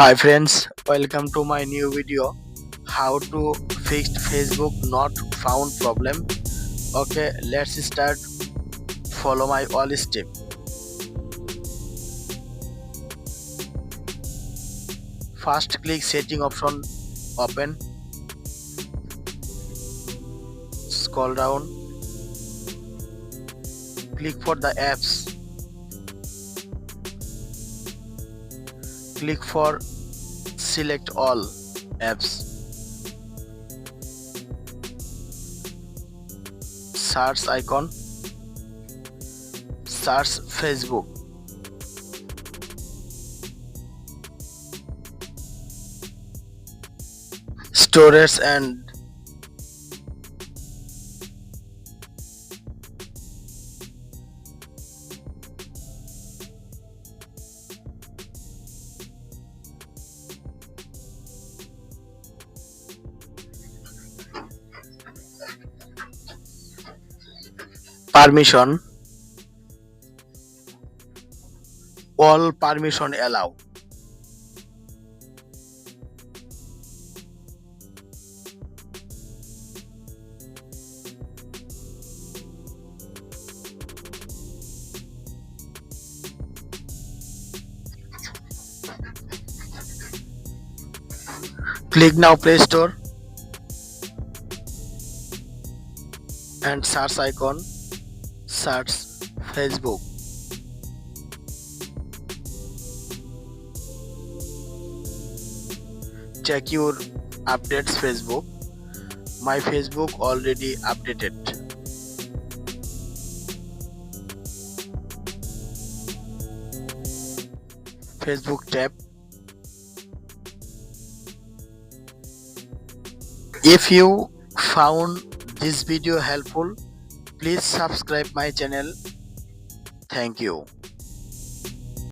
Hi friends, welcome to my new video. How to fix Facebook not found problem. Okay, let's start. Follow my all step. First click setting option, open, scroll down, click for the apps, click for select all apps, search icon, search Facebook, storage and permission, all permission allow. Click now Play Store and search icon, search Facebook. Check your updates Facebook. My Facebook already updated. Facebook tab. If you found this video helpful, please subscribe my channel. Thank you.